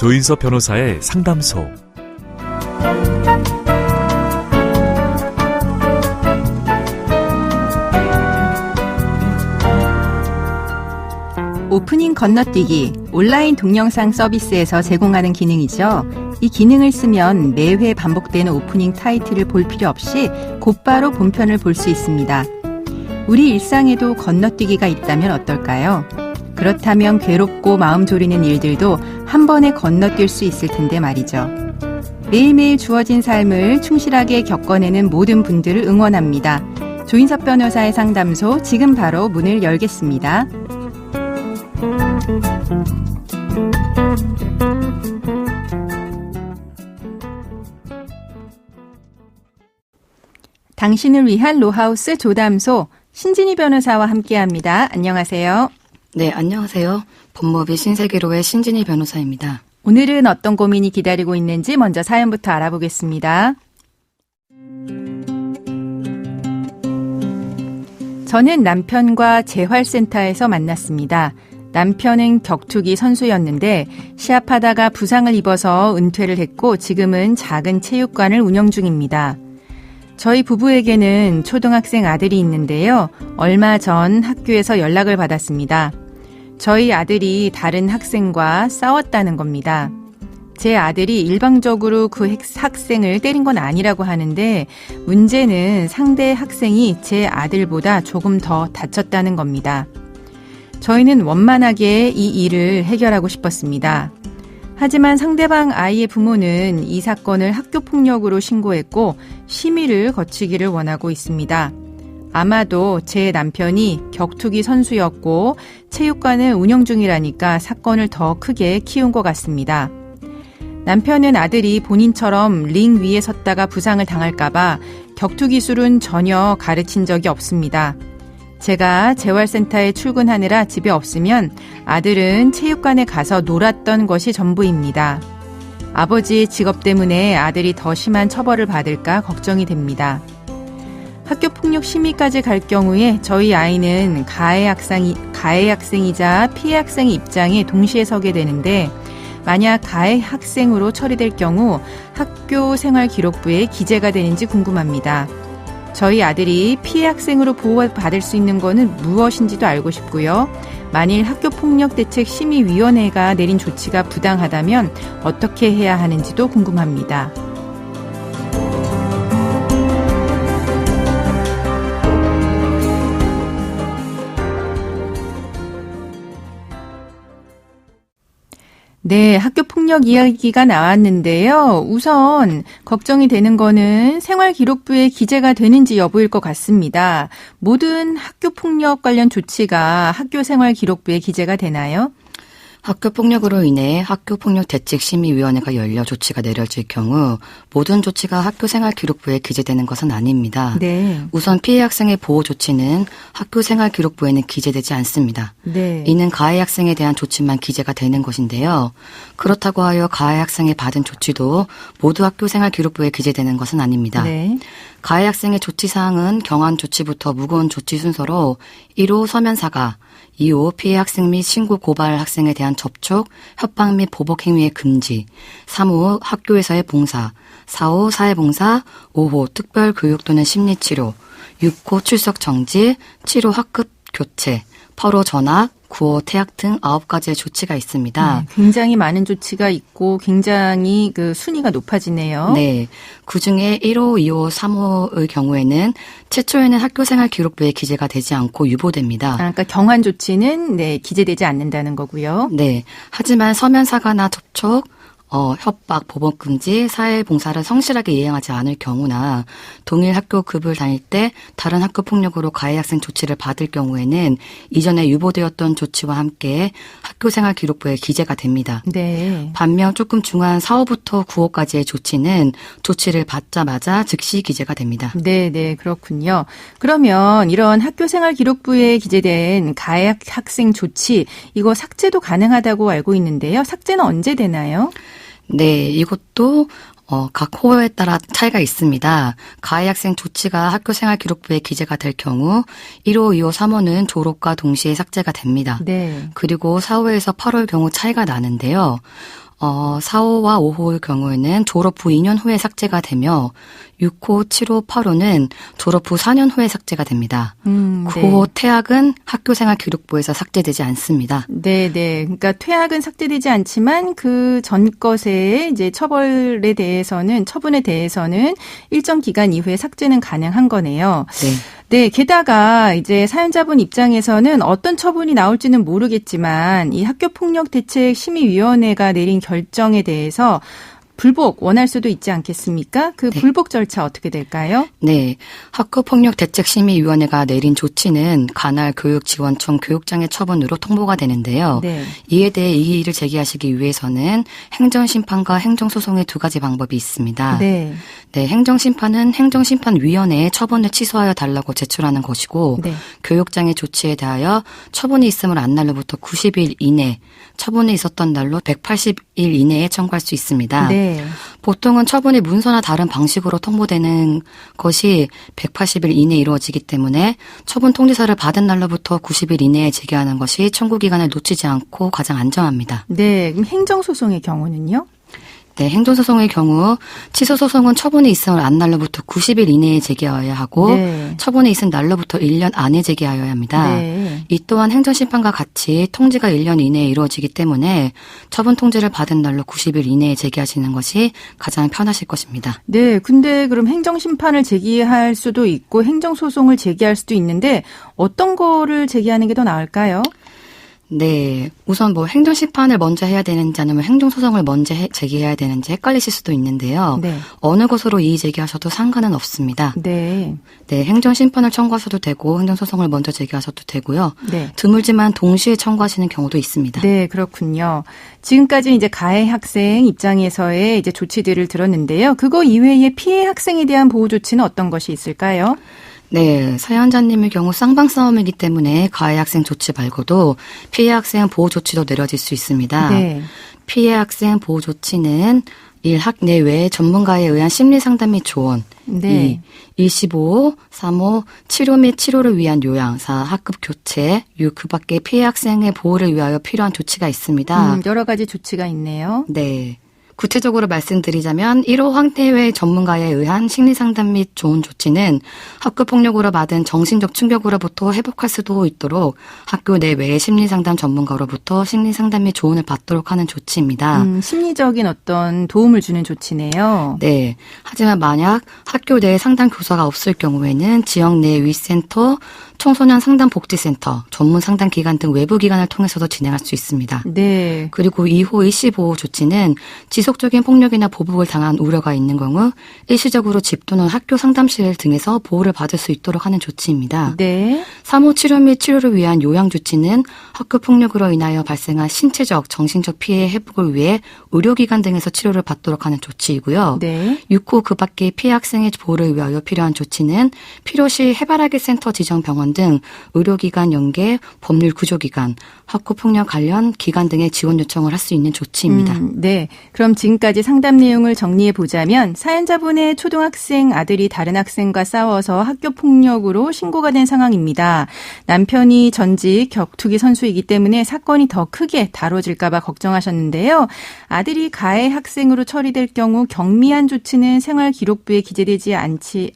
조인서 변호사의 상담소. 오프닝 건너뛰기, 온라인 동영상 서비스에서 제공하는 기능이죠. 이 기능을 쓰면 매회 반복되는 오프닝 타이틀을 볼 필요 없이 곧바로 본편을 볼 수 있습니다. 우리 일상에도 건너뛰기가 있다면 어떨까요? 그렇다면 괴롭고 마음 졸이는 일들도 한 번에 건너뛸 수 있을 텐데 말이죠. 매일매일 주어진 삶을 충실하게 겪어내는 모든 분들을 응원합니다. 조인서 변호사의 상담소, 지금 바로 문을 열겠습니다. 당신을 위한 로하우스 조담소, 신진희 변호사와 함께합니다. 안녕하세요. 네, 안녕하세요. 법무비 신세계로의 신진희 변호사입니다. 오늘은 어떤 고민이 기다리고 있는지 먼저 사연부터 알아보겠습니다. 저는 남편과 재활센터에서 만났습니다. 남편은 격투기 선수였는데 시합하다가 부상을 입어서 은퇴를 했고 지금은 작은 체육관을 운영 중입니다. 저희 부부에게는 초등학생 아들이 있는데요. 얼마 전 학교에서 연락을 받았습니다. 저희 아들이 다른 학생과 싸웠다는 겁니다. 제 아들이 일방적으로 그 학생을 때린 건 아니라고 하는데 문제는 상대 학생이 제 아들보다 조금 더 다쳤다는 겁니다. 저희는 원만하게 이 일을 해결하고 싶었습니다. 하지만 상대방 아이의 부모는 이 사건을 학교폭력으로 신고했고 심의를 거치기를 원하고 있습니다. 아마도 제 남편이 격투기 선수였고 체육관을 운영 중이라니까 사건을 더 크게 키운 것 같습니다. 남편은 아들이 본인처럼 링 위에 섰다가 부상을 당할까봐 격투 기술은 전혀 가르친 적이 없습니다. 제가 재활센터에 출근하느라 집에 없으면 아들은 체육관에 가서 놀았던 것이 전부입니다. 아버지의 직업 때문에 아들이 더 심한 처벌을 받을까 걱정이 됩니다. 학교폭력 심의까지 갈 경우에 저희 아이는 가해 학생이자 피해 학생의 입장에 동시에 서게 되는데 만약 가해 학생으로 처리될 경우 학교 생활기록부에 기재가 되는지 궁금합니다. 저희 아들이 피해 학생으로 보호받을 수 있는 것은 무엇인지도 알고 싶고요. 만일 학교폭력대책심의위원회가 내린 조치가 부당하다면 어떻게 해야 하는지도 궁금합니다. 네, 학교폭력 이야기가 나왔는데요. 우선 걱정이 되는 거는 생활기록부에 기재가 되는지 여부일 것 같습니다. 모든 학교폭력 관련 조치가 학교생활기록부에 기재가 되나요? 학교폭력으로 인해 학교폭력대책심의위원회가 열려 조치가 내려질 경우 모든 조치가 학교생활기록부에 기재되는 것은 아닙니다. 네. 우선 피해 학생의 보호 조치는 학교생활기록부에는 기재되지 않습니다. 네. 이는 가해 학생에 대한 조치만 기재가 되는 것인데요. 그렇다고 하여 가해 학생이 받은 조치도 모두 학교생활기록부에 기재되는 것은 아닙니다. 네. 가해 학생의 조치사항은 경한 조치부터 무거운 조치 순서로 1호 서면 사과, 2호 피해 학생 및 신고 고발 학생에 대한 접촉, 협박 및 보복 행위의 금지, 3호 학교에서의 봉사, 4호 사회봉사, 5호 특별교육 또는 심리치료, 6호 출석 정지, 7호 학급 교체, 8호 전학, 9호 퇴학 등 9가지의 조치가 있습니다. 굉장히 많은 조치가 있고 굉장히 그 순위가 높아지네요. 네. 그중에 1호, 2호, 3호의 경우에는 최초에는 학교생활기록부에 기재가 되지 않고 유보됩니다. 그러니까 경한 조치는 기재되지 않는다는 거고요. 네. 하지만 서면 사과나 접촉, 협박, 보복 금지, 사회봉사를 성실하게 이행하지 않을 경우나 동일 학교 급을 다닐 때 다른 학교 폭력으로 가해 학생 조치를 받을 경우에는 이전에 유보되었던 조치와 함께 학교생활 기록부에 기재가 됩니다. 네. 반면 조금 중한 4호부터 9호까지의 조치는 조치를 받자마자 즉시 기재가 됩니다. 네, 그렇군요. 그러면 이런 학교생활 기록부에 기재된 가해 학생 조치, 이거 삭제도 가능하다고 알고 있는데요. 삭제는 언제 되나요? 네, 이것도 각 호에 따라 차이가 있습니다. 가해 학생 조치가 학교생활기록부에 기재가 될 경우 1호, 2호, 3호는 졸업과 동시에 삭제가 됩니다. 네. 그리고 4호에서 8호의 경우 차이가 나는데요. 4호와 5호의 경우에는 졸업 후 2년 후에 삭제가 되며 6호, 7호, 8호는 졸업 후 4년 후에 삭제가 됩니다. 9호 퇴학은 학교생활 기록부에서 삭제되지 않습니다. 네. 그러니까 퇴학은 삭제되지 않지만 그 전 것의 이제 처분에 대해서는 일정 기간 이후에 삭제는 가능한 거네요. 네, 게다가 이제 사연자분 입장에서는 어떤 처분이 나올지는 모르겠지만 이 학교폭력대책심의위원회가 내린 결정에 대해서 불복 원할 수도 있지 않겠습니까? 그 불복 절차 어떻게 될까요? 네. 학교폭력대책심의위원회가 내린 조치는 관할 교육지원청 교육장의 처분으로 통보가 되는데요. 네. 이에 대해 이의를 제기하시기 위해서는 행정심판과 행정소송의 두 가지 방법이 있습니다. 네. 행정심판은 행정심판위원회에 처분을 취소하여 달라고 제출하는 것이고 네. 교육장의 조치에 대하여 처분이 있음을 안 날로부터 90일 이내, 처분이 있었던 날로 180일 이내에 청구할 수 있습니다. 네. 보통은 처분이 문서나 다른 방식으로 통보되는 것이 180일 이내에 이루어지기 때문에 처분 통지서를 받은 날로부터 90일 이내에 제기하는 것이 청구 기간을 놓치지 않고 가장 안전합니다. 네. 그럼 행정소송의 경우는요? 네, 행정소송의 경우 취소소송은 처분이 있음을 안 날로부터 90일 이내에 제기하여야 하고 처분이 있은 날로부터 1년 안에 제기하여야 합니다. 이 또한 행정심판과 같이 통지가 1년 이내에 이루어지기 때문에 처분 통지를 받은 날로 90일 이내에 제기하시는 것이 가장 편하실 것입니다. 네, 근데 그럼 행정심판을 제기할 수도 있고 행정소송을 제기할 수도 있는데 어떤 거를 제기하는 게 더 나을까요? 네. 우선 행정심판을 먼저 해야 되는지 아니면 행정소송을 먼저 제기해야 되는지 헷갈리실 수도 있는데요. 네. 어느 것으로 이의 제기하셔도 상관은 없습니다. 네. 네. 행정심판을 청구하셔도 되고 행정소송을 먼저 제기하셔도 되고요. 네. 드물지만 동시에 청구하시는 경우도 있습니다. 네, 그렇군요. 지금까지 이제 가해 학생 입장에서의 이제 조치들을 들었는데요. 그거 이외에 피해 학생에 대한 보호 조치는 어떤 것이 있을까요? 네, 사연자님의 경우 쌍방 싸움이기 때문에 가해 학생 조치 말고도 피해 학생 보호 조치도 내려질 수 있습니다. 네. 피해 학생 보호 조치는 1. 학내 외 전문가에 의한 심리 상담 및 조언. 네. 2. 일시보호. 3호. 치료 및 치료를 위한 요양. 4. 학급 교체. 6. 그 밖에 피해 학생의 보호를 위하여 필요한 조치가 있습니다. 여러 가지 조치가 있네요. 네. 구체적으로 말씀드리자면 1호 학내외 전문가에 의한 심리상담 및 조언 조치는 학교폭력으로 받은 정신적 충격으로부터 회복할 수도 있도록 학교 내외의 심리상담 전문가로부터 심리상담 및 조언을 받도록 하는 조치입니다. 심리적인 어떤 도움을 주는 조치네요. 네. 하지만 만약 학교 내에 상담 교사가 없을 경우에는 지역 내 위센터, 청소년 상담복지센터, 전문 상담 기관 등 외부 기관을 통해서도 진행할 수 있습니다. 네. 그리고 2호 일시보호 조치는 지속적인 폭력이나 보복을 당한 우려가 있는 경우 일시적으로 집 또는 학교 상담실 등에서 보호를 받을 수 있도록 하는 조치입니다. 네. 3호 치료 및 치료를 위한 요양 조치는 학교 폭력으로 인하여 발생한 신체적, 정신적 피해 회복을 위해 의료기관 등에서 치료를 받도록 하는 조치이고요. 네. 6호 그 밖에 피해 학생의 보호를 위하여 필요한 조치는 필요시 해바라기 센터 지정 병원 등 의료기관 연계, 법률 구조기관, 학교폭력 관련 기관 등의 지원 요청을 할 수 있는 조치입니다. 네. 그럼 지금까지 상담 내용을 정리해 보자면 사연자분의 초등학생 아들이 다른 학생과 싸워서 학교폭력으로 신고가 된 상황입니다. 남편이 전직 격투기 선수이기 때문에 사건이 더 크게 다뤄질까 봐 걱정하셨는데요. 아들이 가해 학생으로 처리될 경우 경미한 조치는 생활기록부에 기재되지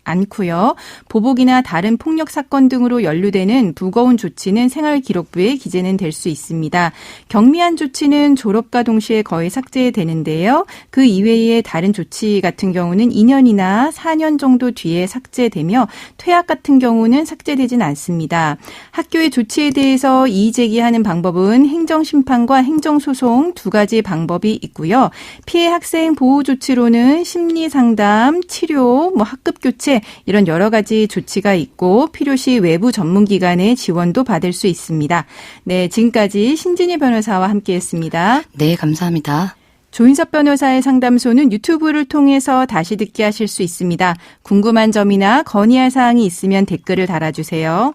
않고요. 보복이나 다른 폭력 사건 등으로 연루되는 무거운 조치는 생활기록부에 기재는 될 수 있습니다. 경미한 조치는 졸업과 동시에 거의 삭제되는데요. 그 이외의 다른 조치 같은 경우는 2년이나 4년 정도 뒤에 삭제되며 퇴학 같은 경우는 삭제되진 않습니다. 학교의 조치에 대해서 이의 제기하는 방법은 행정심판과 행정소송 두 가지 방법이 있고요. 피해 학생 보호 조치로는 심리상담, 치료, 학급 교체 이런 여러 가지 조치가 있고 필요시 외부 전문기관의 지원도 받을 수 있습니다. 네, 지금까지 신진희 변호사와 함께했습니다. 네, 감사합니다. 조인섭 변호사의 상담소는 유튜브를 통해서 다시 듣기 하실 수 있습니다. 궁금한 점이나 건의할 사항이 있으면 댓글을 달아주세요.